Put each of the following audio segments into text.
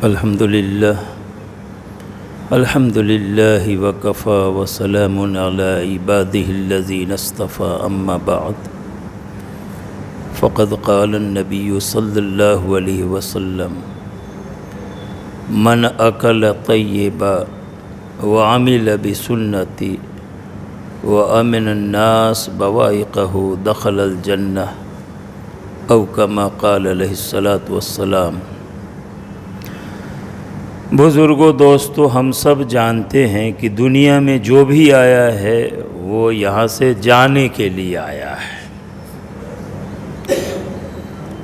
الحمد لله وكفى وسلام على عباده الذين اصطفى أما بعد فقد قال النبي صلى الله عليه وسلم من أكل طيبا وعمل بسنتي وأمن الناس بوائقه دخل الجنة أو كما قال عليه الصلاة والسلام۔ بزرگوں، دوستو، ہم سب جانتے ہیں کہ دنیا میں جو بھی آیا ہے وہ یہاں سے جانے کے لیے آیا ہے۔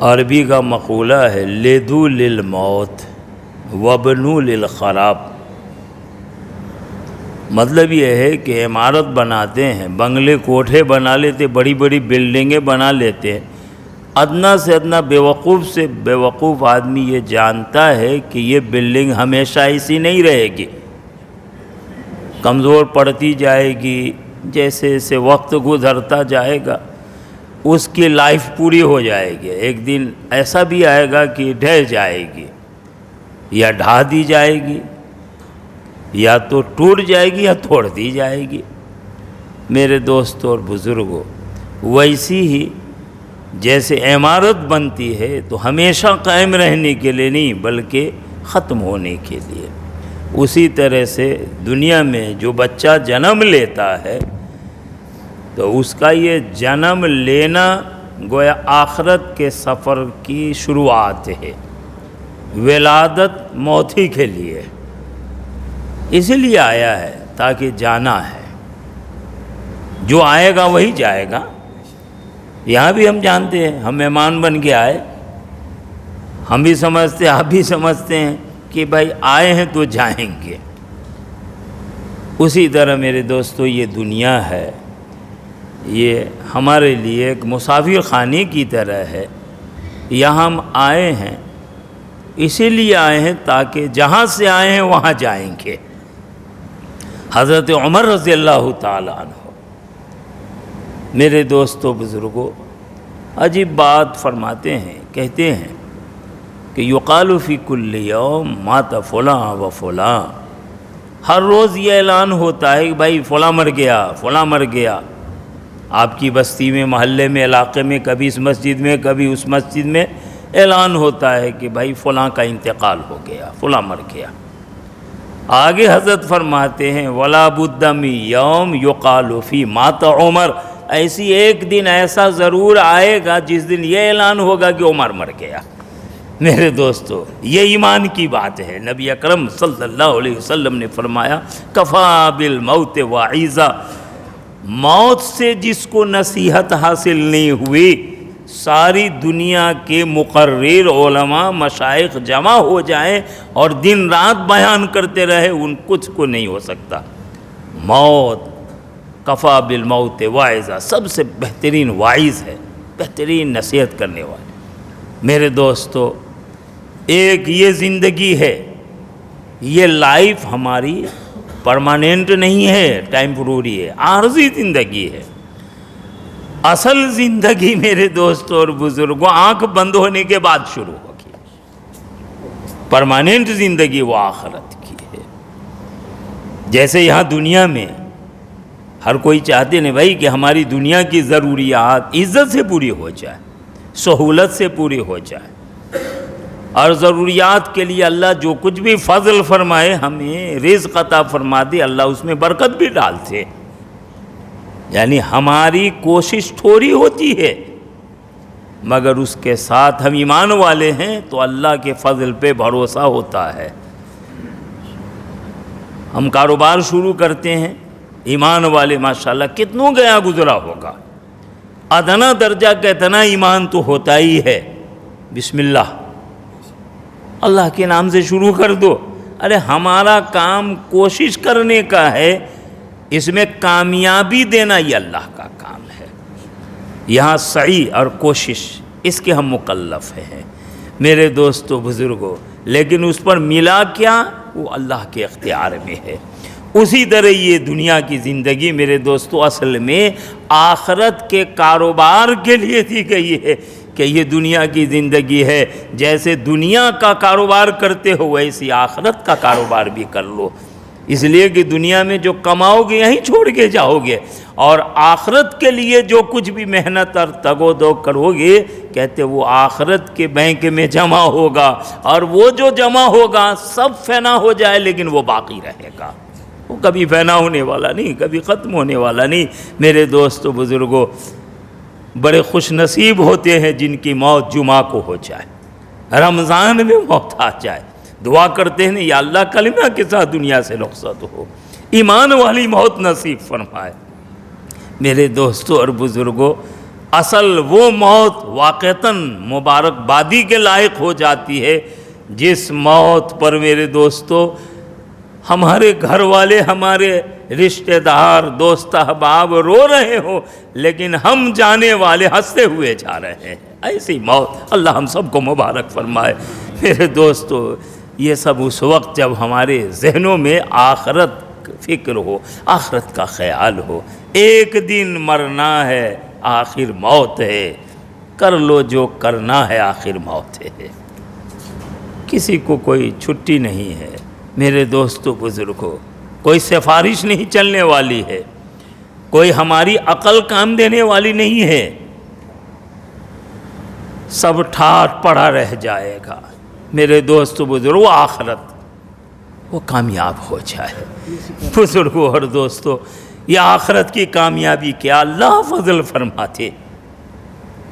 عربی کا مقولہ ہے لیدو للموت وبنو للخراب۔ مطلب یہ ہے کہ عمارت بناتے ہیں، بنگلے کوٹھے بنا لیتے، بڑی بڑی بلڈنگیں بنا لیتے ہیں۔ ادنا سے ادنا بیوقوف سے بیوقوف آدمی یہ جانتا ہے کہ یہ بلڈنگ ہمیشہ ایسی نہیں رہے گی، کمزور پڑتی جائے گی، جیسے جیسے وقت گزرتا جائے گا اس کی لائف پوری ہو جائے گی، ایک دن ایسا بھی آئے گا کہ ڈھہ جائے گی یا ڈھا دی جائے گی، یا تو ٹوٹ جائے گی یا توڑ دی جائے گی۔ میرے دوستوں اور بزرگوں، ویسی ہی جیسے عمارت بنتی ہے تو ہمیشہ قائم رہنے کے لیے نہیں بلکہ ختم ہونے کے لیے، اسی طرح سے دنیا میں جو بچہ جنم لیتا ہے تو اس کا یہ جنم لینا گویا آخرت کے سفر کی شروعات ہے۔ ولادت موت ہی کے لیے اسی لیے آیا ہے تاکہ جانا ہے، جو آئے گا وہی جائے گا۔ یہاں بھی ہم جانتے ہیں، ہم مہمان بن کے آئے، ہم بھی سمجھتے ہیں، آپ بھی سمجھتے ہیں کہ بھائی آئے ہیں تو جائیں گے۔ اسی طرح میرے دوستو یہ دنیا ہے، یہ ہمارے لیے ایک مسافر خانے کی طرح ہے۔ یہاں ہم آئے ہیں، اسی لیے آئے ہیں تاکہ جہاں سے آئے ہیں وہاں جائیں گے۔ حضرت عمر رضی اللہ تعالیٰ عنہ میرے دوستو بزرگوں عجیب بات فرماتے ہیں، کہتے ہیں کہ یقال فی کل یوم مات فلاں و فلاں، ہر روز یہ اعلان ہوتا ہے کہ بھائی فلاں مر گیا، فلاں مر گیا۔ آپ کی بستی میں، محلے میں، علاقے میں، کبھی اس مسجد میں کبھی اس مسجد میں اعلان ہوتا ہے کہ بھائی فلاں کا انتقال ہو گیا، فلاں مر گیا۔ آگے حضرت فرماتے ہیں ولا بد من یوم یقال فی مات عمر، ایسی ایک دن ایسا ضرور آئے گا جس دن یہ اعلان ہوگا کہ عمر مر گیا۔ میرے دوستو یہ ایمان کی بات ہے۔ نبی اکرم صلی اللہ علیہ وسلم نے فرمایا کفا بالموت وعیزا، موت سے جس کو نصیحت حاصل نہیں ہوئی، ساری دنیا کے مقرر علماء مشائخ جمع ہو جائیں اور دن رات بیان کرتے رہے، ان کچھ کو نہیں ہو سکتا۔ موت کفا بالموت واعظا، سب سے بہترین واعظ ہے، بہترین نصیحت کرنے والے۔ میرے دوستو ایک یہ زندگی ہے، یہ لائف ہماری پرماننٹ نہیں ہے، ٹیمپروری ہے، عارضی زندگی ہے۔ اصل زندگی میرے دوستو اور بزرگوں آنکھ بند ہونے کے بعد شروع ہوگی، پرماننٹ زندگی وہ آخرت کی ہے۔ جیسے یہاں دنیا میں ہر کوئی چاہتے ہیں بھائی کہ ہماری دنیا کی ضروریات عزت سے پوری ہو جائے، سہولت سے پوری ہو جائے، اور ضروریات کے لیے اللہ جو کچھ بھی فضل فرمائے، ہمیں رزق عطا فرما دے، اللہ اس میں برکت بھی ڈالتے، یعنی ہماری کوشش تھوڑی ہوتی ہے مگر اس کے ساتھ ہم ایمان والے ہیں تو اللہ کے فضل پہ بھروسہ ہوتا ہے۔ ہم کاروبار شروع کرتے ہیں، ایمان والے ماشاءاللہ کتنوں گیا گزرا ہوگا، ادنا درجہ کا اتنا ایمان تو ہوتا ہی ہے، بسم اللہ اللہ کے نام سے شروع کر دو۔ ارے ہمارا کام کوشش کرنے کا ہے، اس میں کامیابی دینا یہ اللہ کا کام ہے۔ یہاں سعی اور کوشش اس کے ہم مکلف ہیں میرے دوستو بزرگوں، لیکن اس پر ملا کیا وہ اللہ کے اختیار میں ہے۔ اسی طرح یہ دنیا کی زندگی میرے دوستو اصل میں آخرت کے کاروبار کے لیے دی گئی ہے، کہ یہ دنیا کی زندگی ہے، جیسے دنیا کا کاروبار کرتے ہو ویسی آخرت کا کاروبار بھی کر لو، اس لیے کہ دنیا میں جو کماؤ گے یہیں چھوڑ کے جاؤ گے، اور آخرت کے لیے جو کچھ بھی محنت اور تگ و دو کرو گے، کہتے وہ آخرت کے بینک میں جمع ہوگا، اور وہ جو جمع ہوگا سب فنا ہو جائے لیکن وہ باقی رہے گا، وہ کبھی فنا ہونے والا نہیں، کبھی ختم ہونے والا نہیں۔ میرے دوستو بزرگوں، بڑے خوش نصیب ہوتے ہیں جن کی موت جمعہ کو ہو جائے، رمضان میں موت آ جائے، دعا کرتے ہیں یا اللہ کلمہ کے ساتھ دنیا سے رخصت ہو، ایمان والی موت نصیب فرمائے۔ میرے دوستو اور بزرگوں، اصل وہ موت واقعتاً مبارک بادی کے لائق ہو جاتی ہے جس موت پر میرے دوستو ہمارے گھر والے، ہمارے رشتہ دار، دوست احباب رو رہے ہوں لیکن ہم جانے والے ہنستے ہوئے جا رہے ہیں، ایسی موت اللہ ہم سب کو مبارک فرمائے۔ میرے دوستو، یہ سب اس وقت جب ہمارے ذہنوں میں آخرت فکر ہو، آخرت کا خیال ہو، ایک دن مرنا ہے، آخر موت ہے، کر لو جو کرنا ہے، آخر موت ہے، کسی کو کوئی چھٹی نہیں ہے۔ میرے دوستو بزرگوں، کوئی سفارش نہیں چلنے والی ہے، کوئی ہماری عقل کام دینے والی نہیں ہے، سب ٹھاٹ پڑا رہ جائے گا۔ میرے دوستو بزرگوں، آخرت وہ کامیاب ہو جائے۔ بزرگوں اور دوستو، یہ آخرت کی کامیابی کیا اللہ فضل فرماتے۔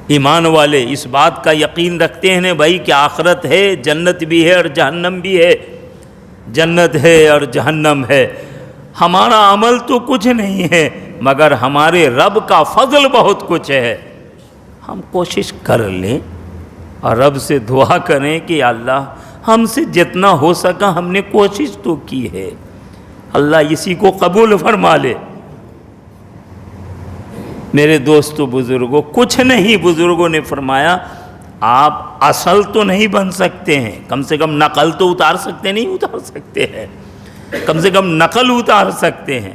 ایمان والے اس بات کا یقین رکھتے ہیں بھائی کہ آخرت ہے، جنت بھی ہے اور جہنم بھی ہے، جنت ہے اور جہنم ہے۔ ہمارا عمل تو کچھ نہیں ہے مگر ہمارے رب کا فضل بہت کچھ ہے۔ ہم کوشش کر لیں اور رب سے دعا کریں کہ اللہ ہم سے جتنا ہو سکا ہم نے کوشش تو کی ہے، اللہ اسی کو قبول فرما لے۔ میرے دوستو بزرگوں، کچھ نہیں، بزرگوں نے فرمایا آپ اصل تو نہیں بن سکتے ہیں، کم سے کم نقل تو اتار سکتے نہیں، اتار سکتے ہیں، کم سے کم نقل اتار سکتے ہیں۔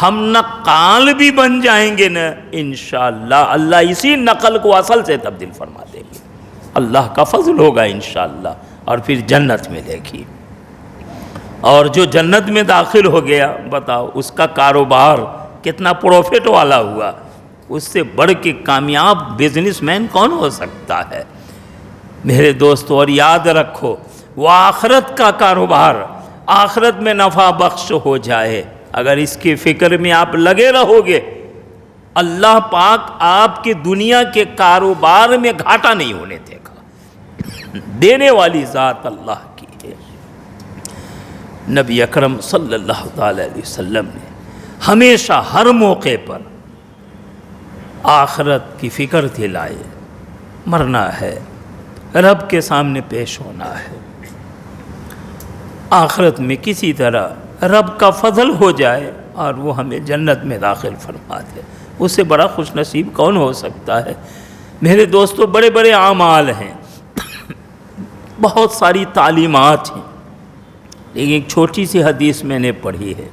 ہم نقال بھی بن جائیں گے نا انشاءاللہ، اللہ اسی نقل کو اصل سے تبدیل فرما دے گی، اللہ کا فضل ہوگا انشاءاللہ، اور پھر جنت ملے گی۔ اور جو جنت میں داخل ہو گیا، بتاؤ اس کا کاروبار کتنا پروفٹ والا ہوا، اس سے بڑھ کے کامیاب بزنس مین کون ہو سکتا ہے؟ میرے دوستو، اور یاد رکھو وہ آخرت کا کاروبار آخرت میں نفع بخش ہو جائے، اگر اس کی فکر میں آپ لگے رہو گے، اللہ پاک آپ کے دنیا کے کاروبار میں گھاٹا نہیں ہونے دے گا۔ دینے والی ذات اللہ کی ہے۔ نبی اکرم صلی اللہ تعالی علیہ وسلم نے ہمیشہ ہر موقع پر آخرت کی فکر دلائے، مرنا ہے، رب کے سامنے پیش ہونا ہے، آخرت میں کسی طرح رب کا فضل ہو جائے اور وہ ہمیں جنت میں داخل فرما دے، اس سے بڑا خوش نصیب کون ہو سکتا ہے؟ میرے دوستو، بڑے بڑے اعمال ہیں، بہت ساری تعلیمات ہیں، لیکن ایک چھوٹی سی حدیث میں نے پڑھی ہے۔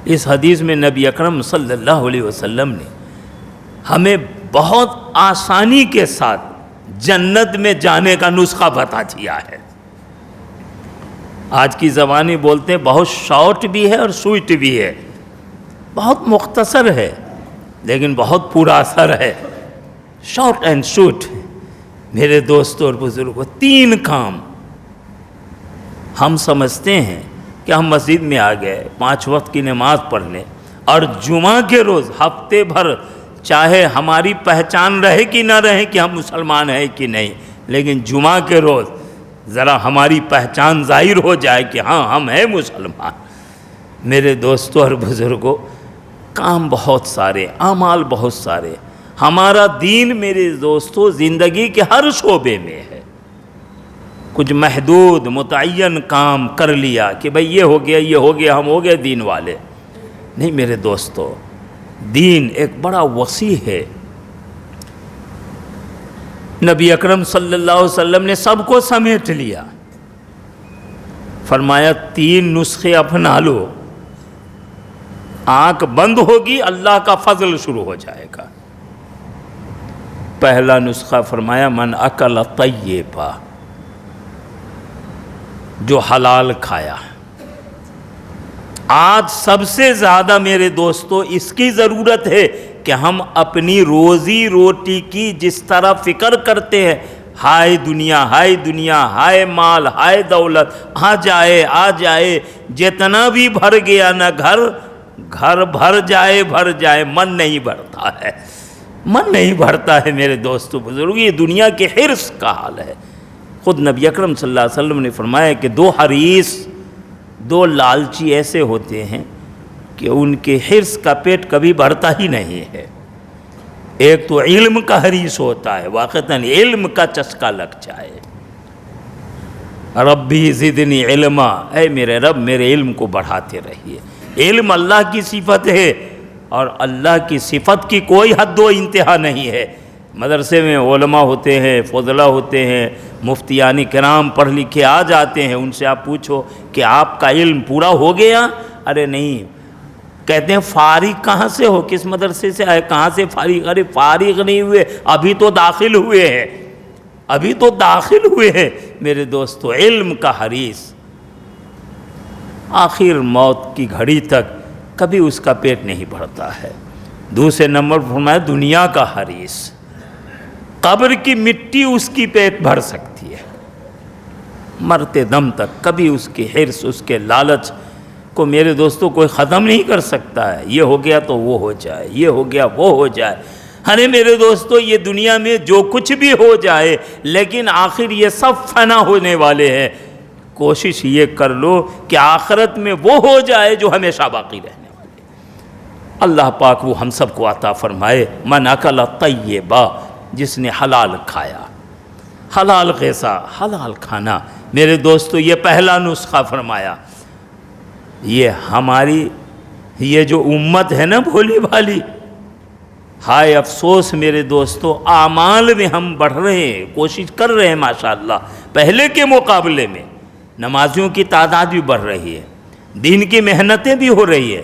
اس حدیث میں نبی اکرم صلی اللہ علیہ وسلم نے ہمیں بہت آسانی کے ساتھ جنت میں جانے کا نسخہ بتا دیا ہے۔ آج کی زبانی بولتے ہیں بہت شارٹ بھی ہے اور سویٹ بھی ہے، بہت مختصر ہے لیکن بہت پورا اثر ہے، شارٹ اینڈ سویٹ۔ میرے دوستوں اور بزرگوں، 3 کام ہم سمجھتے ہیں کہ ہم مسجد میں آ گئے 5 وقت کی نماز پڑھنے، اور جمعہ کے روز ہفتے بھر چاہے ہماری پہچان رہے کہ نہ رہے کہ ہم مسلمان ہیں کہ نہیں، لیکن جمعہ کے روز ذرا ہماری پہچان ظاہر ہو جائے کہ ہاں ہم ہیں مسلمان۔ میرے دوستوں اور بزرگوں، کام بہت سارے، اعمال بہت سارے، ہمارا دین میرے دوستوں زندگی کے ہر شعبے میں ہے۔ کچھ محدود متعین کام کر لیا کہ بھئی یہ ہو گیا، یہ ہو گیا، ہم ہو گئے دین والے، نہیں میرے دوستو، دین ایک بڑا وسیع ہے۔ نبی اکرم صلی اللہ علیہ وسلم نے سب کو سمیٹ لیا، فرمایا 3 نسخے اپنا لو، آنکھ بند ہوگی اللہ کا فضل شروع ہو جائے گا۔ پہلا نسخہ فرمایا من اکل طیبا، جو حلال کھایا۔ آج سب سے زیادہ میرے دوستو اس کی ضرورت ہے کہ ہم اپنی روزی روٹی کی جس طرح فکر کرتے ہیں، ہائے دنیا، ہائے دنیا، ہائے مال، ہائے دولت، آ جائے، جتنا بھی بھر گیا نا گھر بھر جائے، من نہیں بھرتا ہے میرے دوستو بزرگ۔ یہ دنیا کے حرص کا حال ہے۔ خود نبی اکرم صلی اللہ علیہ وسلم نے فرمایا کہ دو حریص، دو لالچی ایسے ہوتے ہیں کہ ان کے حرص کا پیٹ کبھی بھرتا ہی نہیں ہے۔ ایک تو علم کا حریص ہوتا ہے، واقعتاً علم کا چسکا لگ جائے، ربی زدنی علما، اے میرے رب میرے علم کو بڑھاتے رہیے۔ علم اللہ کی صفت ہے، اور اللہ کی صفت کی کوئی حد و انتہا نہیں ہے۔ مدرسے میں علماء ہوتے ہیں، فضلاء ہوتے ہیں، مفتیان کرام پڑھ لکھے آ جاتے ہیں، ان سے آپ پوچھو کہ آپ کا علم پورا ہو گیا؟ ارے نہیں۔ کہتے ہیں فارغ کہاں سے ہو، کس مدرسے سے آئے، کہاں سے فارغ؟ ارے فارغ نہیں ہوئے، ابھی تو داخل ہوئے ہیں میرے دوستو۔ علم کا حریص آخر موت کی گھڑی تک کبھی اس کا پیٹ نہیں بھرتا ہے۔ دوسرے نمبر پر فرمایا دنیا کا حریص، قبر کی مٹی اس کی پیٹ بھر سکتی ہے، مرتے دم تک کبھی اس کی حرص، اس کے لالچ کو میرے دوستوں کوئی ختم نہیں کر سکتا ہے۔ یہ ہو گیا تو وہ ہو جائے، یہ ہو گیا وہ ہو جائے۔ ارے میرے دوستو یہ دنیا میں جو کچھ بھی ہو جائے لیکن آخر یہ سب فنا ہونے والے ہیں۔ کوشش یہ کر لو کہ آخرت میں وہ ہو جائے جو ہمیشہ باقی رہنے والے۔ اللہ پاک وہ ہم سب کو عطا فرمائے۔ من اکل طیبا، جس نے حلال کھایا، حلال غذا، حلال کھانا۔ میرے دوستو یہ پہلا نسخہ فرمایا۔ یہ ہماری یہ جو امت ہے نا بھولی بھالی، ہائے افسوس میرے دوستو، اعمال میں ہم بڑھ رہے ہیں، کوشش کر رہے ہیں ماشاءاللہ پہلے کے مقابلے میں، نمازیوں کی تعداد بھی بڑھ رہی ہے، دین کی محنتیں بھی ہو رہی ہے۔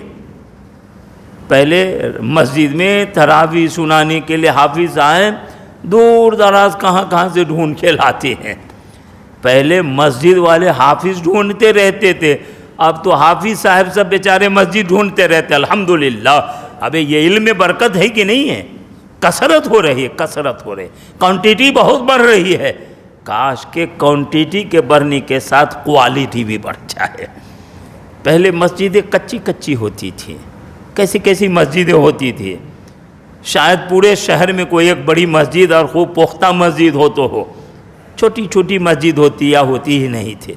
پہلے مسجد میں تراویح سنانے کے لیے حافظ آئے، دور دراز کہاں سے ڈھونڈ کے لاتے ہیں۔ پہلے مسجد والے حافظ ڈھونڈتے رہتے تھے، اب تو حافظ صاحب سب بیچارے مسجد ڈھونڈتے رہتے۔ الحمدللہ۔ ابے یہ علم میں برکت ہے کہ نہیں ہے؟ کثرت ہو رہی ہے، کوانٹیٹی بہت بڑھ رہی ہے۔ کاش کہ کوانٹیٹی کے بڑھنے کے ساتھ کوالٹی بھی بڑھ جائے۔ پہلے مسجدیں کچی ہوتی تھیں، کیسی مسجدیں ہوتی تھیں، شاید پورے شہر میں کوئی ایک بڑی مسجد اور خوب پختہ مسجد ہو تو ہو، چھوٹی مسجد ہوتی یا ہوتی ہی نہیں تھے۔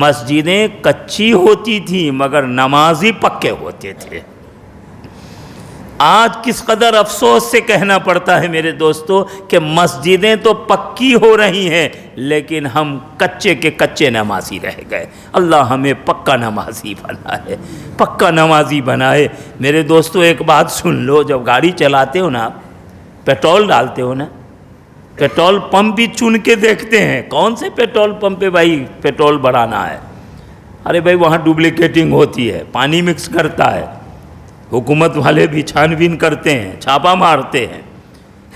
مسجدیں کچی ہوتی تھیں مگر نمازی پکے ہوتے تھے۔ آج کس قدر افسوس سے کہنا پڑتا ہے میرے دوستو کہ مسجدیں تو پکی ہو رہی ہیں لیکن ہم کچے کے کچے نمازی رہ گئے۔ اللہ ہمیں پکا نمازی بنائے۔ میرے دوستو ایک بات سن لو، جب گاڑی چلاتے ہو نا، پیٹرول ڈالتے ہو نا، پیٹرول پمپ بھی چن کے دیکھتے ہیں کون سے پیٹرول پمپ پہ بھائی پیٹرول بڑھانا ہے۔ ارے بھائی وہاں ڈپلیکیٹنگ ہوتی ہے، پانی مکس کرتا ہے، حکومت والے بھی چھان بین کرتے ہیں، چھاپا مارتے ہیں۔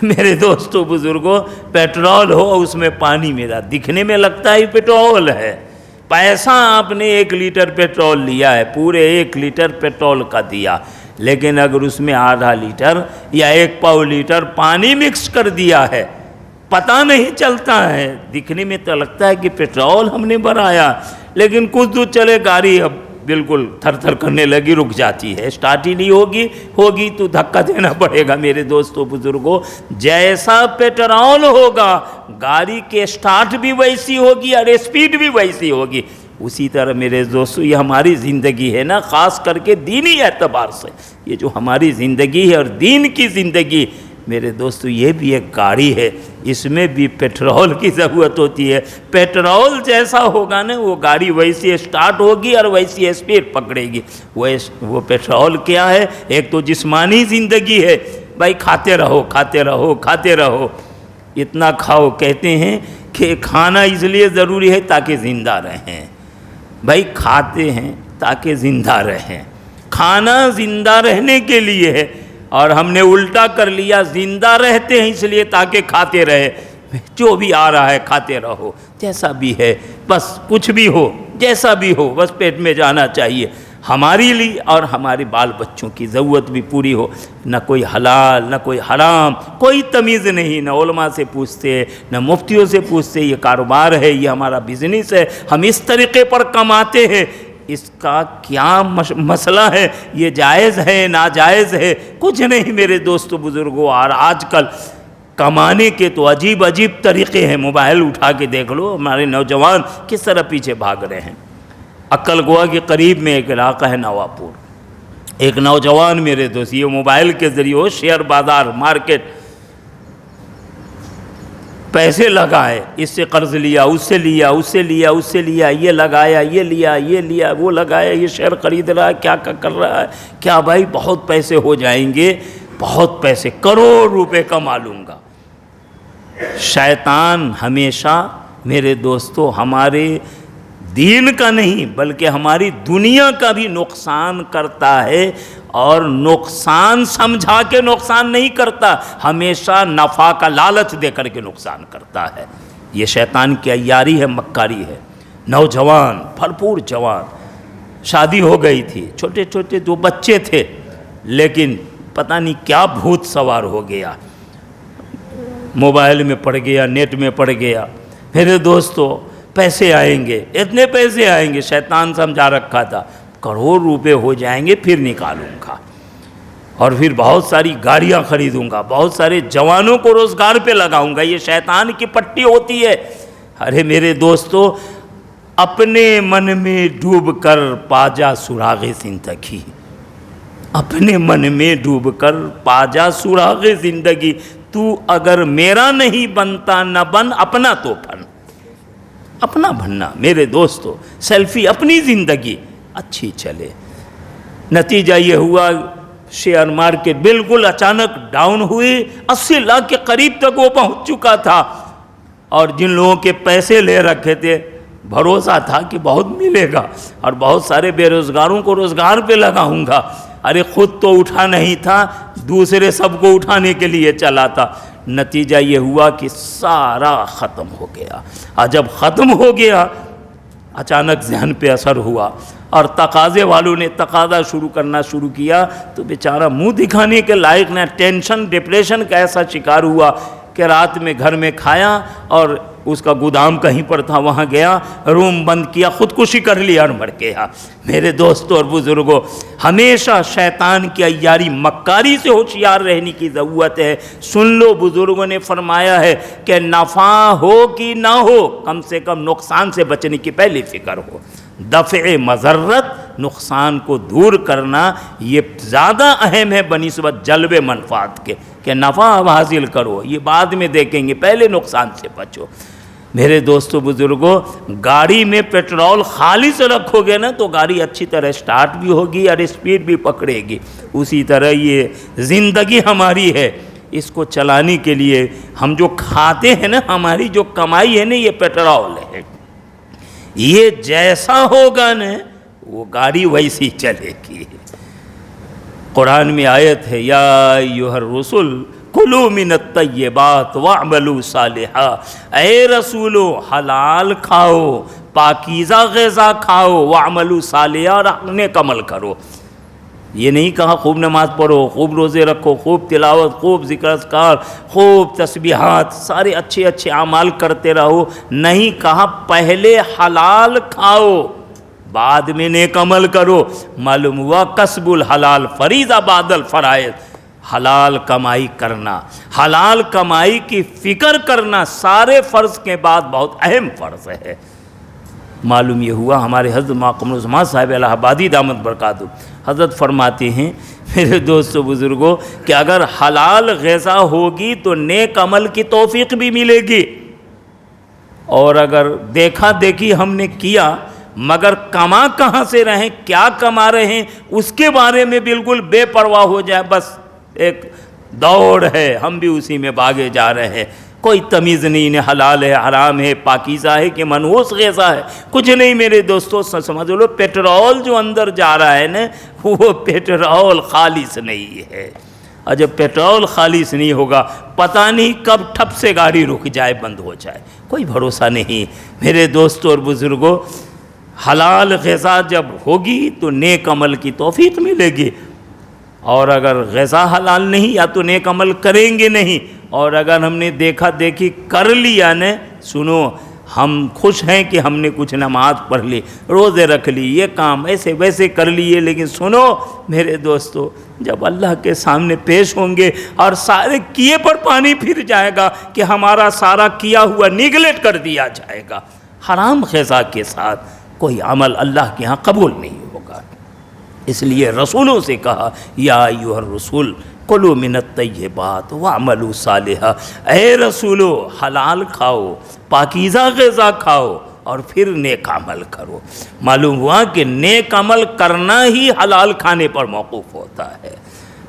میرے دوستو بزرگوں، پیٹرول ہو اس میں پانی ملا، دکھنے میں لگتا ہے پیٹرول ہے، پیسہ آپ نے 1 لیٹر پیٹرول لیا ہے، پورے 1 لیٹر پیٹرول کا دیا، لیکن اگر اس میں آدھا لیٹر یا 1 پاؤ لیٹر پانی مکس کر دیا ہے، پتہ نہیں چلتا ہے، دکھنے میں تو لگتا ہے کہ پیٹرول ہم نے بھرایا، لیکن کچھ دور چلے گاڑی اب بالکل تھر تھر کرنے لگی، رک جاتی ہے، اسٹارٹ ہی نہیں ہوگی تو دھکا دینا پڑے گا۔ میرے دوستو بزرگوں، جیسا پیٹرول ہوگا گاڑی کے اسٹارٹ بھی ویسی ہوگی اور اسپیڈ بھی ویسی ہوگی۔ اسی طرح میرے دوستو یہ ہماری زندگی ہے نا، خاص کر کے دینی اعتبار سے یہ جو ہماری زندگی ہے اور دین کی زندگی، میرے دوستو یہ بھی ایک گاڑی ہے، اس میں بھی پیٹرول کی ضرورت ہوتی ہے۔ پیٹرول جیسا ہوگا نا وہ گاڑی ویسی اسٹارٹ ہوگی اور ویسی اسپیڈ پکڑے گی۔ وہ پیٹرول کیا ہے؟ ایک تو جسمانی زندگی ہے، بھائی کھاتے رہو، اتنا کھاؤ۔ کہتے ہیں کہ کھانا اس لیے ضروری ہے تاکہ زندہ رہیں، بھائی کھاتے ہیں تاکہ زندہ رہیں، کھانا زندہ رہنے کے لیے ہے۔ اور ہم نے الٹا کر لیا، زندہ رہتے ہیں اس لیے تاکہ کھاتے رہے، جو بھی آ رہا ہے کھاتے رہو، جیسا بھی ہے، بس کچھ بھی ہو، جیسا بھی ہو، بس پیٹ میں جانا چاہیے، ہماری لیے اور ہمارے بال بچوں کی ضرورت بھی پوری ہو، نہ کوئی حلال نہ کوئی حرام، کوئی تمیز نہیں، نہ علماء سے پوچھتے نہ مفتیوں سے پوچھتے، یہ کاروبار ہے، یہ ہمارا بزنس ہے، ہم اس طریقے پر کماتے ہیں، اس کا کیا مسئلہ ہے، یہ جائز ہے ناجائز ہے، کچھ نہیں میرے دوستو بزرگوں۔ اور آج کل کمانے کے تو عجیب عجیب طریقے ہیں، موبائل اٹھا کے دیکھ لو ہمارے نوجوان کس طرح پیچھے بھاگ رہے ہیں۔ عقل گوا کے قریب میں ایک علاقہ ہے نواپور، ایک نوجوان میرے دوست یہ موبائل کے ذریعے وہ شیئر بازار مارکیٹ پیسے لگائے، اس سے قرض لیا، اس سے لیا، اس سے لیا، اس سے لیا، یہ لگایا، یہ لیا، یہ لیا، وہ لگایا، یہ شیئر خرید رہا ہے، کیا کر رہا ہے، کیا بھائی بہت پیسے ہو جائیں گے، بہت پیسے، کروڑ روپے کما لوں گا۔ شیطان ہمیشہ میرے دوستو ہمارے دین کا نہیں بلکہ ہماری دنیا کا بھی نقصان کرتا ہے، اور نقصان سمجھا کے نقصان نہیں کرتا، ہمیشہ نفع کا لالچ دے کر کے نقصان کرتا ہے۔ یہ شیطان کی عیاری ہے، مکاری ہے۔ نوجوان بھرپور جوان، شادی ہو گئی تھی، چھوٹے چھوٹے دو بچے تھے، لیکن پتہ نہیں کیا بھوت سوار ہو گیا، موبائل میں پڑ گیا، نیٹ میں پڑ گیا۔ میرے دوستو پیسے آئیں گے، اتنے پیسے آئیں گے، شیطان سمجھا رکھا تھا کروڑ روپے ہو جائیں گے پھر نکالوں گا، اور پھر بہت ساری گاڑیاں خریدوں گا، بہت سارے جوانوں کو روزگار پہ لگاؤں گا۔ یہ شیطان کی پٹی ہوتی ہے۔ ارے میرے دوستو اپنے من میں ڈوب کر پا جا سراغ زندگی، اپنے من میں ڈوب کر پا جا سراغ زندگی، تو اگر میرا نہیں بنتا نہ بن، اپنا تو بن، اپنا بننا میرے دوستو، سیلفی اپنی زندگی اچھی چلے۔ نتیجہ یہ ہوا شیئر مارکیٹ بالکل اچانک ڈاؤن ہوئی، 80 لاکھ کے قریب تک وہ پہنچ چکا تھا، اور جن لوگوں کے پیسے لے رکھے تھے بھروسہ تھا کہ بہت ملے گا اور بہت سارے بے روزگاروں کو روزگار پہ لگاؤں گا، ارے خود تو اٹھا نہیں تھا، دوسرے سب کو اٹھانے کے لیے چلا تھا۔ نتیجہ یہ ہوا کہ سارا ختم ہو گیا، اور جب ختم ہو گیا اچانک ذہن پہ اثر ہوا، اور تقاضے والوں نے تقاضا کرنا شروع کیا، تو بیچارہ منہ دکھانے کے لائق نہ، ٹینشن ڈپریشن کا ایسا شکار ہوا کہ رات میں گھر میں کھایا، اور اس کا گودام کہیں پر تھا وہاں گیا، روم بند کیا، خودکشی کر لیا اور مر گیا۔ میرے دوستو اور بزرگوں، ہمیشہ شیطان کی عیاری مکاری سے ہوشیار رہنے کی ضرورت ہے۔ سن لو، بزرگوں نے فرمایا ہے کہ نفع ہو کہ نہ ہو، کم سے کم نقصان سے بچنے کی پہلی فکر ہو۔ دفع مضرت، نقصان کو دور کرنا، یہ زیادہ اہم ہے بنسبت جلب منفعت کے، کہ نفع اب حاصل کرو، یہ بعد میں دیکھیں گے، پہلے نقصان سے بچو۔ میرے دوستو بزرگوں، گاڑی میں پیٹرول خالص رکھو گے نا تو گاڑی اچھی طرح سٹارٹ بھی ہوگی اور اسپیڈ بھی پکڑے گی۔ اسی طرح یہ زندگی ہماری ہے، اس کو چلانے کے لیے ہم جو کھاتے ہیں نا، ہماری جو کمائی ہے نا، یہ پیٹرول ہے، یہ جیسا ہوگا نا وہ گاڑی ویسی چلے گی۔ قرآن میں آیت ہے، یا ایھا الرسل کلوا من الطیبات واعملوا صالحا، اے رسولو حلال کھاؤ، پاکیزہ غذا کھاؤ، واعملوا صالحا، اور نیک عمل کرو۔ یہ نہیں کہا خوب نماز پڑھو، خوب روزے رکھو، خوب تلاوت، خوب ذکر اذکار، خوب تسبیحات، سارے اچھے اچھے اعمال کرتے رہو، نہیں کہا پہلے حلال کھاؤ بعد میں نیک عمل کرو۔ معلوم ہوا کسب الحلال فریضہ بعد الفرائض، حلال کمائی کرنا، حلال کمائی کی فکر کرنا سارے فرض کے بعد بہت اہم فرض ہے۔ معلوم یہ ہوا ہمارے حضرت قمر الزمان صاحب الہ آبادی دامت برکاتہ حضرت فرماتے ہیں، میرے دوستو بزرگوں، کہ اگر حلال غذا ہوگی تو نیک عمل کی توفیق بھی ملے گی، اور اگر دیکھا دیکھی ہم نے کیا مگر کما کہاں سے رہیں، کیا کما رہے ہیں، اس کے بارے میں بالکل بے پرواہ ہو جائے، بس ایک دوڑ ہے، ہم بھی اسی میں بھاگے جا رہے ہیں، کوئی تمیز نہیں، نہ حلال ہے حرام ہے، پاکیزہ ہے کہ منحوس غذا ہے، کچھ نہیں۔ میرے دوستو سمجھ لو، پیٹرول جو اندر جا رہا ہے نا، وہ پیٹرول خالص نہیں ہے، اور جب پیٹرول خالص نہیں ہوگا پتہ نہیں کب ٹھپ سے گاڑی رک جائے، بند ہو جائے، کوئی بھروسہ نہیں۔ میرے دوستوں اور بزرگوں، حلال غذا جب ہوگی تو نیک عمل کی توفیق ملے گی، اور اگر غذا حلال نہیں یا تو نیک عمل کریں گے نہیں، اور اگر ہم نے دیکھا دیکھی کر لیا نا، سنو، ہم خوش ہیں کہ ہم نے کچھ نماز پڑھ لی، روزے رکھ لی، یہ کام ایسے ویسے کر لیے، لیکن سنو میرے دوستو، جب اللہ کے سامنے پیش ہوں گے اور سارے کیے پر پانی پھر جائے گا کہ ہمارا سارا کیا ہوا نیگلیکٹ کر دیا جائے گا۔ حرام غذا کے ساتھ کوئی عمل اللہ کے ہاں قبول نہیں ہوگا۔ اس لیے رسولوں سے کہا، یا ایھا الرسول کلوا من الطیبات واعملوا صالحا، اے رسولو حلال کھاؤ، پاکیزہ غذا کھاؤ اور پھر نیک عمل کرو۔ معلوم ہوا کہ نیک عمل کرنا ہی حلال کھانے پر موقوف ہوتا ہے۔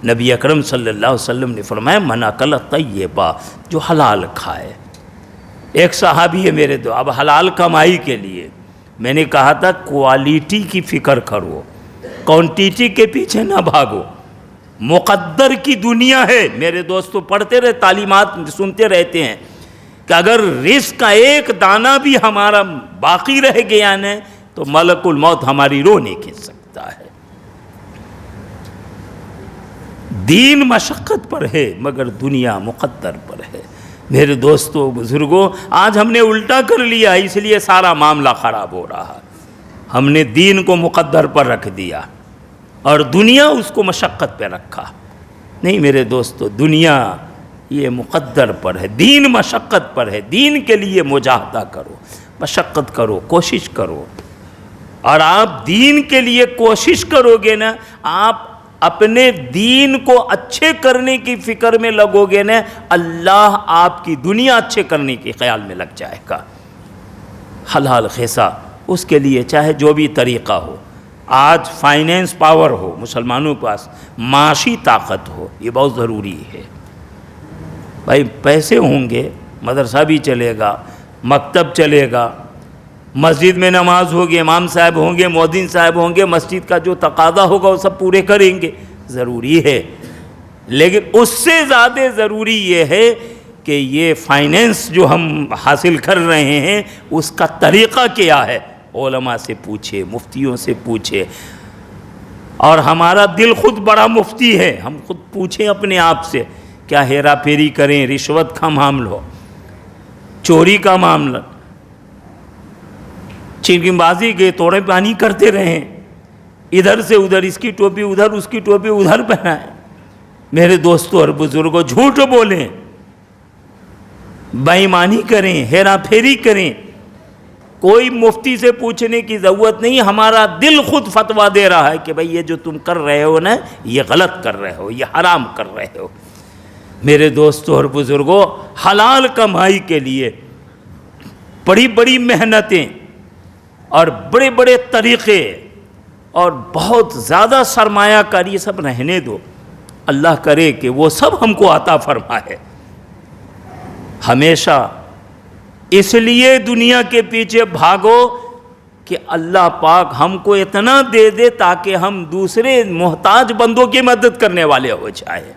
نبی اکرم صلی اللہ علیہ وسلم نے فرمایا، من اکل طیبا، جو حلال کھائے۔ ایک صحابی ہے میرے دو، اب حلال کمائی کے لیے میں نے کہا تھا کوالٹی کی فکر کرو، کوانٹیٹی کے پیچھے نہ بھاگو۔ مقدر کی دنیا ہے میرے دوستو، پڑھتے رہے، تعلیمات سنتے رہتے ہیں کہ اگر رزق کا ایک دانہ بھی ہمارا باقی رہ گیا نا تو ملک الموت ہماری روح نہیں کھینچ سکتا ہے۔ دین مشقت پر ہے مگر دنیا مقدر پر ہے۔ میرے دوستو بزرگوں، آج ہم نے الٹا کر لیا، اس لیے سارا معاملہ خراب ہو رہا۔ ہم نے دین کو مقدر پر رکھ دیا اور دنیا اس کو مشقت پہ رکھا۔ نہیں میرے دوستو، دنیا یہ مقدر پر ہے، دین مشقت پر ہے۔ دین کے لیے مجاہدہ کرو، مشقت کرو، کوشش کرو، اور آپ دین کے لیے کوشش کرو گے نا، آپ اپنے دین کو اچھے کرنے کی فکر میں لگو گے نا، اللہ آپ کی دنیا اچھے کرنے کے خیال میں لگ جائے گا۔ حلال غذا، اس کے لیے چاہے جو بھی طریقہ ہو، آج فائنینس پاور ہو، مسلمانوں کے پاس معاشی طاقت ہو، یہ بہت ضروری ہے۔ بھائی پیسے ہوں گے، مدرسہ بھی چلے گا، مکتب چلے گا، مسجد میں نماز ہوگی، امام صاحب ہوں گے، مؤذن صاحب ہوں گے، مسجد کا جو تقاضا ہوگا وہ سب پورے کریں گے، ضروری ہے۔ لیکن اس سے زیادہ ضروری یہ ہے کہ یہ فائنینس جو ہم حاصل کر رہے ہیں اس کا طریقہ کیا ہے، علماء سے پوچھے، مفتیوں سے پوچھے۔ اور ہمارا دل خود بڑا مفتی ہے، ہم خود پوچھیں اپنے آپ سے، کیا ہیرا پھیری کریں، رشوت کا معاملہ ہو، چوری کا معاملہ، چنگم بازی کے توڑے پانی کرتے رہیں، ادھر سے ادھر، اس کی ٹوپی ادھر، اس کی ٹوپی ادھر پہنائیں۔ میرے دوستوں اور بزرگوں، جھوٹ بولیں، بے ایمانی کریں، ہیرا پھیری کریں، کوئی مفتی سے پوچھنے کی ضرورت نہیں، ہمارا دل خود فتویٰ دے رہا ہے کہ بھئی یہ جو تم کر رہے ہو نا، یہ غلط کر رہے ہو، یہ حرام کر رہے ہو۔ میرے دوستوں اور بزرگوں، حلال کمائی کے لیے بڑی بڑی محنتیں اور بڑے بڑے طریقے اور بہت زیادہ سرمایہ کاری، یہ سب رہنے دو، اللہ کرے کہ وہ سب ہم کو عطا فرمائے۔ ہمیشہ اس لیے دنیا کے پیچھے بھاگو کہ اللہ پاک ہم کو اتنا دے دے تاکہ ہم دوسرے محتاج بندوں کی مدد کرنے والے ہو جائیں۔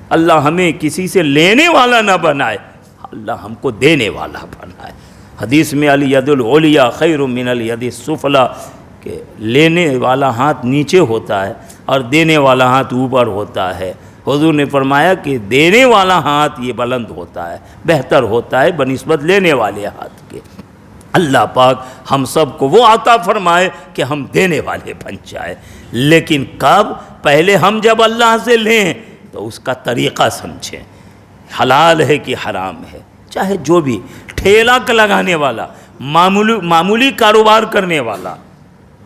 اللہ ہمیں کسی سے لینے والا نہ بنائے، اللہ ہم کو دینے والا بنائے۔ حدیث میں الید العلیٰ خیر من الید السفلیٰ، کہ لینے والا ہاتھ نیچے ہوتا ہے اور دینے والا ہاتھ اوپر ہوتا ہے۔ حضور نے فرمایا کہ دینے والا ہاتھ یہ بلند ہوتا ہے، بہتر ہوتا ہے بنسبت لینے والے ہاتھ کے۔ اللہ پاک ہم سب کو وہ عطا فرمائے کہ ہم دینے والے بن جائے۔ لیکن کب؟ پہلے ہم جب اللہ سے لیں تو اس کا طریقہ سمجھیں، حلال ہے کہ حرام ہے۔ چاہے جو بھی ٹھیلا لگانے والا، معمولی کاروبار کرنے والا،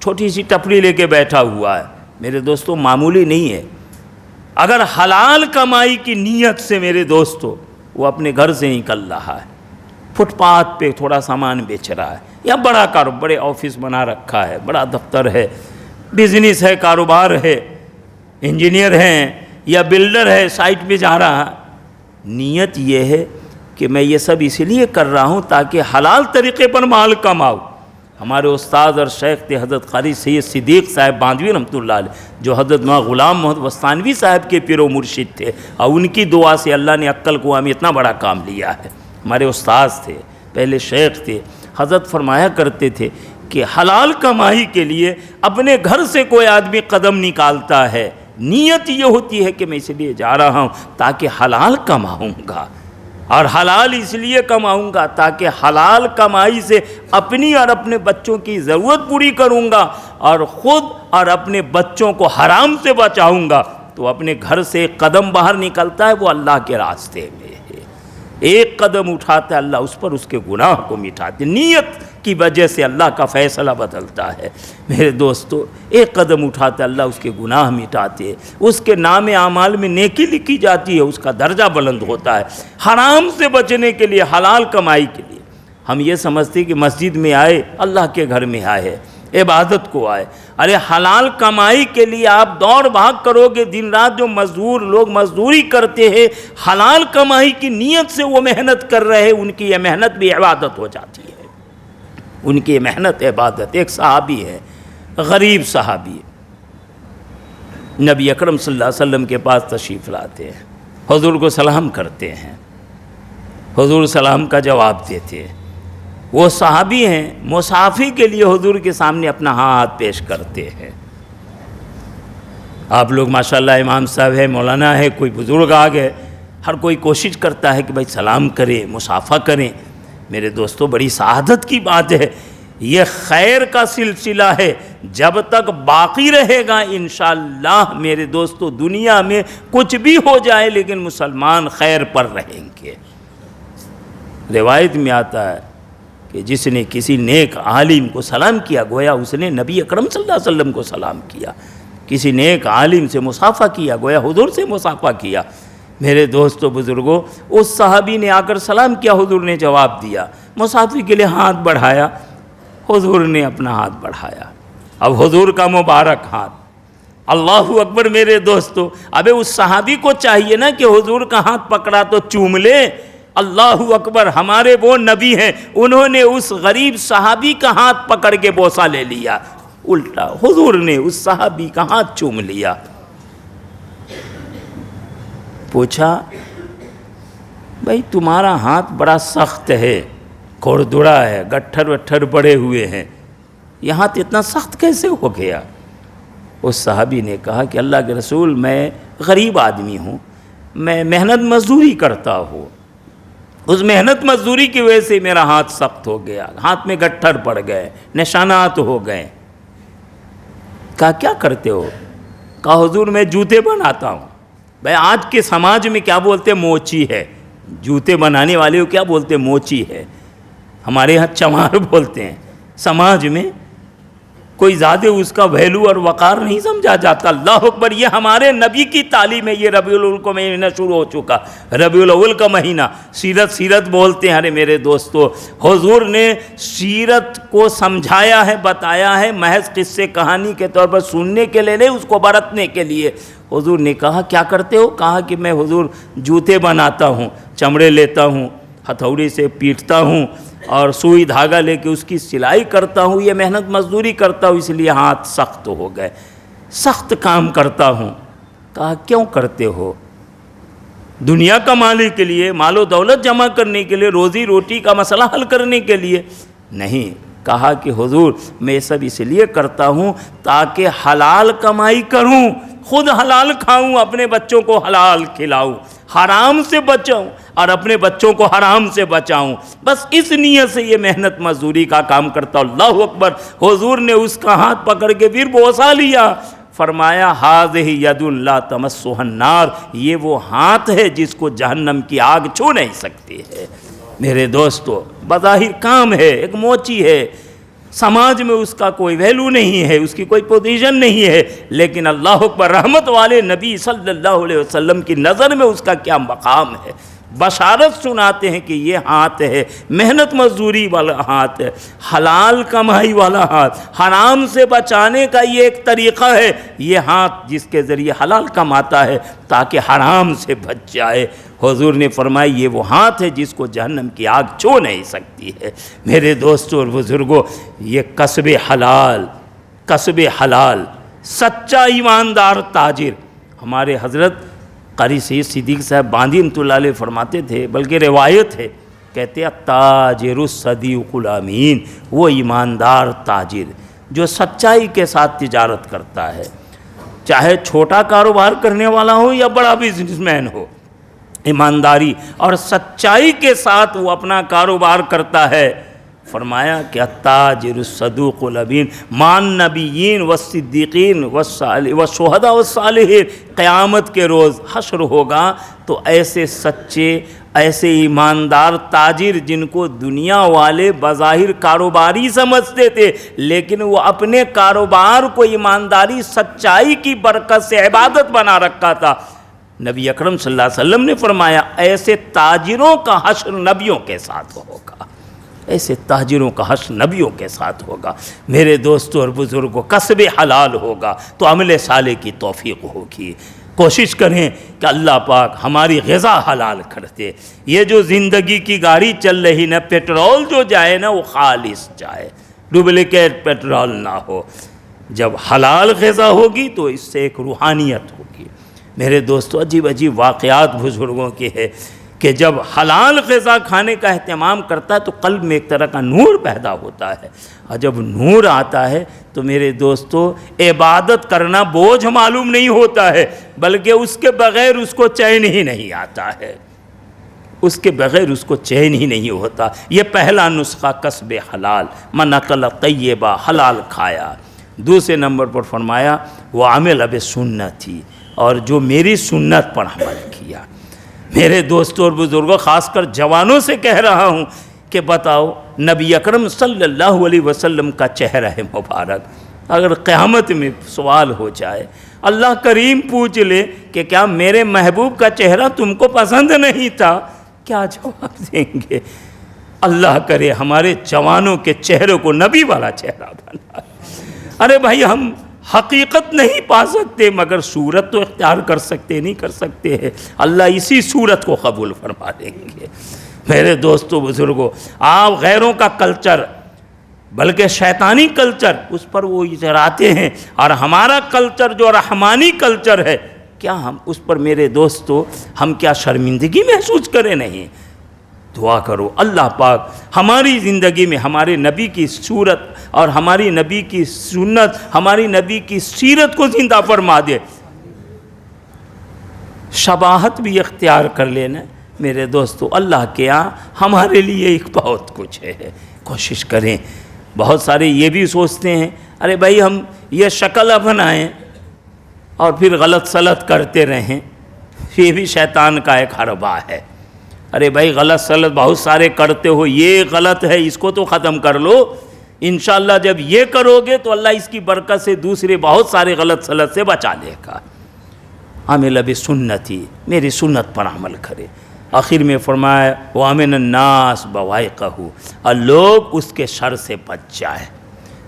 چھوٹی سی ٹپڑی لے کے بیٹھا ہوا ہے، میرے دوستو معمولی نہیں ہے۔ اگر حلال کمائی کی نیت سے میرے دوستو وہ اپنے گھر سے نکل رہا ہے، فٹ پاتھ پہ تھوڑا سامان بیچ رہا ہے، یا بڑا کاروبار، بڑے آفس بنا رکھا ہے، بڑا دفتر ہے، بزنس ہے، کاروبار ہے، انجینئر ہیں یا بلڈر ہے، سائٹ پہ جا رہا ہے، نیت یہ ہے کہ میں یہ سب اس لیے کر رہا ہوں تاکہ حلال طریقے پر مال کماؤں، ہمارے استاد اور شیخ تھے حضرت قاری سید صدیق صاحب باندھوی رحمۃ اللہ علیہ، جو حضرت مولانا غلام محمد وستانوی صاحب کے پیر و مرشد تھے، اور ان کی دعا سے اللہ نے عقل کو ہمیں اتنا بڑا کام لیا ہے۔ ہمارے استاد تھے، پہلے شیخ تھے، حضرت فرمایا کرتے تھے کہ حلال کمائی کے لیے اپنے گھر سے کوئی آدمی قدم نکالتا ہے، نیت یہ ہوتی ہے کہ میں اس لیے جا رہا ہوں تاکہ حلال کماؤں گا، اور حلال اس لیے کماؤں گا تاکہ حلال کمائی سے اپنی اور اپنے بچوں کی ضرورت پوری کروں گا، اور خود اور اپنے بچوں کو حرام سے بچاؤں گا۔ تو اپنے گھر سے ایک قدم باہر نکلتا ہے، وہ اللہ کے راستے میں ہے، ایک قدم اٹھاتا ہے اللہ اس پر اس کے گناہ کو مٹاتے، نیت کی وجہ سے اللہ کا فیصلہ بدلتا ہے۔ میرے دوستو، ایک قدم اٹھاتا ہے اللہ اس کے گناہ مٹاتے، اس کے نام اعمال میں نیکی لکھی جاتی ہے، اس کا درجہ بلند ہوتا ہے۔ حرام سے بچنے کے لیے، حلال کمائی کے لیے ہم یہ سمجھتے کہ مسجد میں آئے، اللہ کے گھر میں آئے، عبادت کو آئے، ارے حلال کمائی کے لیے آپ دوڑ بھاگ کرو گے، دن رات جو مزدور لوگ مزدوری کرتے ہیں، حلال کمائی کی نیت سے وہ محنت کر رہے، ان کی یہ محنت بھی عبادت ہو جاتی ہے، ان کی محنت عبادت۔ ایک صحابی ہے، غریب صحابی، نبی اکرم صلی اللہ علیہ وسلم کے پاس تشریف لاتے ہیں، حضور کو سلام کرتے ہیں، حضور سلام کا جواب دیتے ہیں۔ وہ صحابی ہیں، مصافی کے لیے حضور کے سامنے اپنا ہاتھ پیش کرتے ہیں۔ آپ لوگ ماشاءاللہ امام صاحب ہے، مولانا ہے، کوئی بزرگ آ گئے، ہر کوئی کوشش کرتا ہے کہ بھائی سلام کریں، مصافحہ کریں۔ میرے دوستو، بڑی سعادت کی بات ہے، یہ خیر کا سلسلہ ہے، جب تک باقی رہے گا انشاءاللہ میرے دوستو، دنیا میں کچھ بھی ہو جائے لیکن مسلمان خیر پر رہیں گے۔ روایت میں آتا ہے کہ جس نے کسی نیک عالم کو سلام کیا، گویا اس نے نبی اکرم صلی اللہ علیہ وسلم کو سلام کیا، کسی نیک عالم سے مصافحہ کیا، گویا حضور سے مصافحہ کیا۔ میرے دوستو بزرگوں، اس صحابی نے آ کر سلام کیا، حضور نے جواب دیا، مصافحے کے لیے ہاتھ بڑھایا، حضور نے اپنا ہاتھ بڑھایا، اب حضور کا مبارک ہاتھ، اللہ اکبر۔ میرے دوستو، ابے اس صحابی کو چاہیے نا کہ حضور کا ہاتھ پکڑا تو چوم لے، اللہ اکبر۔ ہمارے وہ نبی ہیں، انہوں نے اس غریب صحابی کا ہاتھ پکڑ کے بوسہ لے لیا، الٹا حضور نے اس صحابی کا ہاتھ چوم لیا۔ پوچھا، بھائی تمہارا ہاتھ بڑا سخت ہے، کھردڑا ہے، گٹھر وٹھر بڑے ہوئے ہیں، یہ ہاتھ اتنا سخت کیسے ہو گیا؟ اس صحابی نے کہا کہ اللہ کے رسول، میں غریب آدمی ہوں، میں محنت مزدوری کرتا ہوں، اس محنت مزدوری کی وجہ سے میرا ہاتھ سخت ہو گیا، ہاتھ میں گٹھر پڑ گئے، نشانات ہو گئے۔ کہا کیا کرتے ہو؟ کہا حضور میں جوتے بناتا ہوں۔ بھائی آج کے سماج میں کیا بولتے؟ موچی ہے، جوتے بنانے والے کو کیا بولتے؟ موچی ہے، ہمارے یہاں چمار بولتے ہیں۔ سماج میں کوئی زیادہ اس کا ویلو اور وقار نہیں سمجھا جاتا۔ اللہ اکبر، یہ ہمارے نبی کی تعلیم ہے۔ یہ ربیع الاول کا مہینہ شروع ہو چکا، ربیع الاول کا مہینہ، سیرت بولتے ہیں۔ ارے میرے دوستو، حضور نے سیرت کو سمجھایا ہے، بتایا ہے، محض قصے کہانی کے طور پر سننے کے لیے نہیں، اس کو برتنے کے لیے۔ حضور نے کہا کیا کرتے ہو؟ کہا کہ میں حضور جوتے بناتا ہوں، چمڑے لیتا ہوں، ہتھوڑی سے پیٹتا ہوں اور سوئی دھاگا لے کے اس کی سلائی کرتا ہوں، یہ محنت مزدوری کرتا ہوں، اس لیے ہاتھ سخت ہو گئے، سخت کام کرتا ہوں۔ کہا کیوں کرتے ہو؟ دنیا کمانے کے لیے، مال و دولت جمع کرنے کے لیے، روزی روٹی کا مسئلہ حل کرنے کے لیے نہیں۔ کہا کہ حضور میں سب اس لیے کرتا ہوں تاکہ حلال کمائی کروں، خود حلال کھاؤں، اپنے بچوں کو حلال کھلاؤں، حرام سے بچاؤں اور اپنے بچوں کو حرام سے بچاؤں، بس اس نیت سے یہ محنت مزدوری کا کام کرتا ہوں۔ اللہ اکبر۔ حضور نے اس کا ہاتھ پکڑ کے پھر بوسہ لیا، فرمایا ہذہ ید لا تمسہ النار، یہ وہ ہاتھ ہے جس کو جہنم کی آگ چھو نہیں سکتی ہے۔ میرے دوستو، بظاہر کام ہے، ایک موچی ہے، سماج میں اس کا کوئی ویلو نہیں ہے، اس کی کوئی پوزیشن نہیں ہے، لیکن اللہ اکبر، رحمت والے نبی صلی اللہ علیہ وسلم کی نظر میں اس کا کیا مقام ہے۔ بشارت سناتے ہیں کہ یہ ہاتھ ہے محنت مزدوری والا ہاتھ ہے، حلال کمائی والا ہاتھ، حرام سے بچانے کا یہ ایک طریقہ ہے، یہ ہاتھ جس کے ذریعے حلال کماتا ہے تاکہ حرام سے بچ جائے۔ حضور نے فرمایا یہ وہ ہاتھ ہے جس کو جہنم کی آگ چھو نہیں سکتی ہے۔ میرے دوستوں اور بزرگوں، یہ کسب حلال، سچا ایماندار تاجر، ہمارے حضرت قاری سید صدیق صاحب باندی رحمۃ اللہ علیہ فرماتے تھے، بلکہ روایت ہے، کہتے ہیں تاجر الصدیق الامین، وہ ایماندار تاجر جو سچائی کے ساتھ تجارت کرتا ہے، چاہے چھوٹا کاروبار کرنے والا ہو یا بڑا بزنس مین ہو، ایمانداری اور سچائی کے ساتھ وہ اپنا کاروبار کرتا ہے۔ فرمایا کہ التاجر الصدوق الامین مع النبیین والصدیقین والشہداء والصالحین، قیامت کے روز حشر ہوگا تو ایسے سچے، ایسے ایماندار تاجر جن کو دنیا والے بظاہر کاروباری سمجھتے تھے، لیکن وہ اپنے کاروبار کو ایمانداری سچائی کی برکت سے عبادت بنا رکھا تھا، نبی اکرم صلی اللہ علیہ وسلم نے فرمایا ایسے تاجروں کا حشر نبیوں کے ساتھ ہوگا، ایسے تاجروں کا حشر نبیوں کے ساتھ ہوگا۔ میرے دوستوں اور بزرگوں، کسب حلال ہوگا تو عمل صالح کی توفیق ہوگی۔ کوشش کریں کہ اللہ پاک ہماری غذا حلال کر دے۔ یہ جو زندگی کی گاڑی چل رہی نا، پیٹرول جو جائے نا وہ خالص جائے، ڈپلیکیٹ پیٹرول نہ ہو۔ جب حلال غذا ہوگی تو اس سے ایک روحانیت ہوگی۔ میرے دوستو، عجیب عجیب واقعات بزرگوں کے ہیں کہ جب حلال غذا کھانے کا اہتمام کرتا ہے تو قلب میں ایک طرح کا نور پیدا ہوتا ہے، اور جب نور آتا ہے تو میرے دوستو عبادت کرنا بوجھ معلوم نہیں ہوتا ہے، بلکہ اس کے بغیر اس کو چین ہی نہیں آتا ہے، اس کے بغیر اس کو چین ہی نہیں ہوتا۔ یہ پہلا نسخہ کسب حلال، من اکل طیبہ، حلال کھایا۔ دوسرے نمبر پر فرمایا وہ عمل بسنتی، اور جو میری سنت پر عمل کیا۔ میرے دوستوں اور بزرگوں، خاص کر جوانوں سے کہہ رہا ہوں کہ بتاؤ نبی اکرم صلی اللہ علیہ وسلم کا چہرہ مبارک اگر قیامت میں سوال ہو جائے، اللہ کریم پوچھ لے کہ کیا میرے محبوب کا چہرہ تم کو پسند نہیں تھا، کیا جواب دیں گے؟ اللہ کرے ہمارے جوانوں کے چہروں کو نبی والا چہرہ بنا۔ ارے بھائی، ہم حقیقت نہیں پا سکتے مگر صورت تو اختیار کر سکتے نہیں کر سکتے ہیں، اللہ اسی صورت کو قبول فرما دیں گے۔ میرے دوستو بزرگوں، آپ غیروں کا کلچر بلکہ شیطانی کلچر اس پر وہ اتراتے ہیں، اور ہمارا کلچر جو رحمانی کلچر ہے، کیا ہم اس پر میرے دوستو ہم کیا شرمندگی محسوس کریں؟ نہیں۔ دعا کرو اللہ پاک ہماری زندگی میں ہمارے نبی کی صورت اور ہماری نبی کی سنت، ہماری نبی کی سیرت کو زندہ فرما دے۔ شباہت بھی اختیار کر لینا میرے دوستو، اللہ کے ہاں ہمارے لیے ایک بہت کچھ ہے۔ کوشش کریں۔ بہت سارے یہ بھی سوچتے ہیں ارے بھائی ہم یہ شکل اپنائیں اور پھر غلط سلط کرتے رہیں، یہ بھی شیطان کا ایک حربہ ہے۔ ارے بھائی غلط سلط بہت سارے کرتے ہو، یہ غلط ہے، اس کو تو ختم کر لو۔ انشاءاللہ جب یہ کرو گے تو اللہ اس کی برکت سے دوسرے بہت سارے غلط سلط سے بچا لے گا۔ عمل بسنتی، میری سنت پر عمل کرے۔ آخر میں فرمایا وَأَمِنَ النَّاسِ بَوَائِقَهُ، اور لوگ اس کے شر سے بچ جائے۔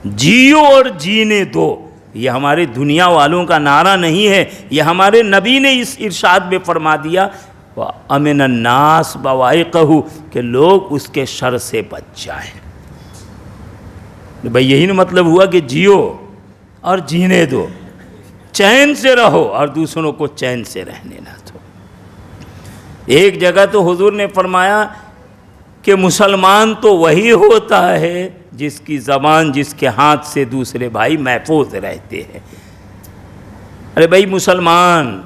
جیو اور جینے دو، یہ ہمارے دنیا والوں کا نعرہ نہیں ہے، یہ ہمارے نبی نے اس ارشاد میں فرما دیا وَأَمِنَ النَّاسِ بَوَائِقَهُ، کہ لوگ اس کے شر سے بچ جائیں۔ بھئی یہی مطلب ہوا کہ جیو اور جینے دو، چین سے رہو اور دوسروں کو چین سے رہنے نہ دو۔ ایک جگہ تو حضور نے فرمایا کہ مسلمان تو وہی ہوتا ہے جس کی زبان، جس کے ہاتھ سے دوسرے بھائی محفوظ رہتے ہیں۔ ارے بھائی مسلمان،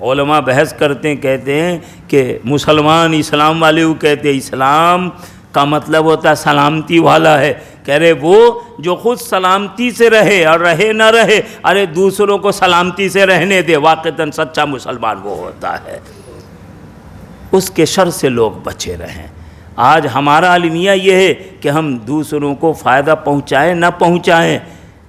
علماء بحث کرتے ہیں، کہتے ہیں کہ مسلمان اسلام والے کو کہتے ہیں اسلام کا مطلب ہوتا ہے سلامتی والا ہے، کہہ رہے وہ جو خود سلامتی سے رہے اور رہے نہ رہے، ارے دوسروں کو سلامتی سے رہنے دے، واقعتاً سچا مسلمان وہ ہوتا ہے، اس کے شر سے لوگ بچے رہیں۔ آج ہمارا المیہ یہ ہے کہ ہم دوسروں کو فائدہ پہنچائیں نہ پہنچائیں،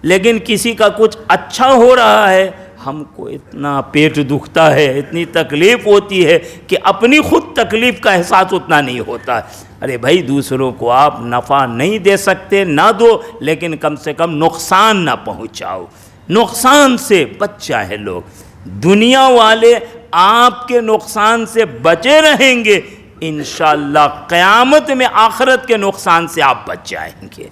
لیکن کسی کا کچھ اچھا ہو رہا ہے ہم کو اتنا پیٹ دکھتا ہے، اتنی تکلیف ہوتی ہے کہ اپنی خود تکلیف کا احساس اتنا نہیں ہوتا ہے۔ ارے بھائی، دوسروں کو آپ نفع نہیں دے سکتے، نہ دو، لیکن کم سے کم نقصان نہ پہنچاؤ، نقصان سے بچ جائیں لوگ۔ دنیا والے آپ کے نقصان سے بچے رہیں گے، انشاءاللہ قیامت میں آخرت کے نقصان سے آپ بچ جائیں گے،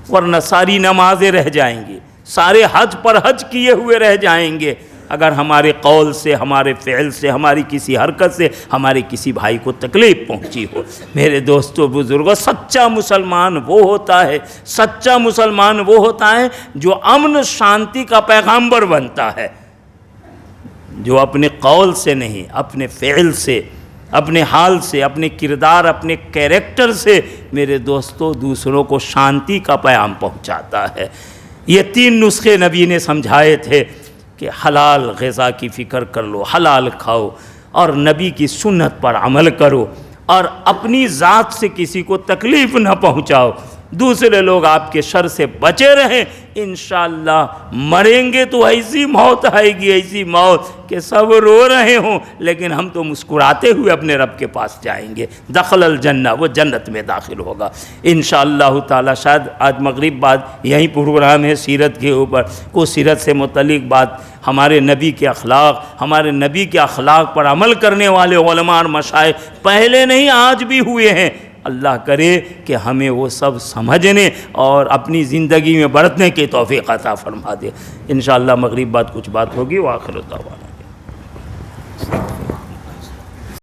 ورنہ ساری نمازیں رہ جائیں گی، سارے حج پر حج کیے ہوئے رہ جائیں گے، اگر ہمارے قول سے، ہمارے فعل سے، ہماری کسی حرکت سے ہمارے کسی بھائی کو تکلیف پہنچی ہو۔ میرے دوستو بزرگوں، سچا مسلمان وہ ہوتا ہے، سچا مسلمان وہ ہوتا ہے جو امن شانتی کا پیغامبر بنتا ہے، جو اپنے قول سے نہیں، اپنے فعل سے، اپنے حال سے، اپنے کردار، اپنے کیریکٹر سے میرے دوستو دوسروں کو شانتی کا پیغام پہنچاتا ہے۔ یہ 3 نسخے نبی نے سمجھائے تھے کہ حلال غذا کی فکر کر لو، حلال کھاؤ، اور نبی کی سنت پر عمل کرو، اور اپنی ذات سے کسی کو تکلیف نہ پہنچاؤ، دوسرے لوگ آپ کے شر سے بچے رہیں، انشاءاللہ مریں گے تو ایسی موت آئے گی، ایسی موت کہ سب رو رہے ہوں، لیکن ہم تو مسکراتے ہوئے اپنے رب کے پاس جائیں گے۔ دخل الجنہ، وہ جنت میں داخل ہوگا انشاءاللہ تعالی۔ شاید آج مغرب بعد یہی پروگرام ہے سیرت کے اوپر، کو سیرت سے متعلق بات، ہمارے نبی کے اخلاق، ہمارے نبی کے اخلاق پر عمل کرنے والے علماء اور مشائخ پہلے نہیں آج بھی ہوئے ہیں۔ اللہ کرے کہ ہمیں وہ سب سمجھنے اور اپنی زندگی میں برتنے کی توفیق عطا فرما دے۔ انشاءاللہ مغرب بعد کچھ بات ہوگی، وآخر دعوانا۔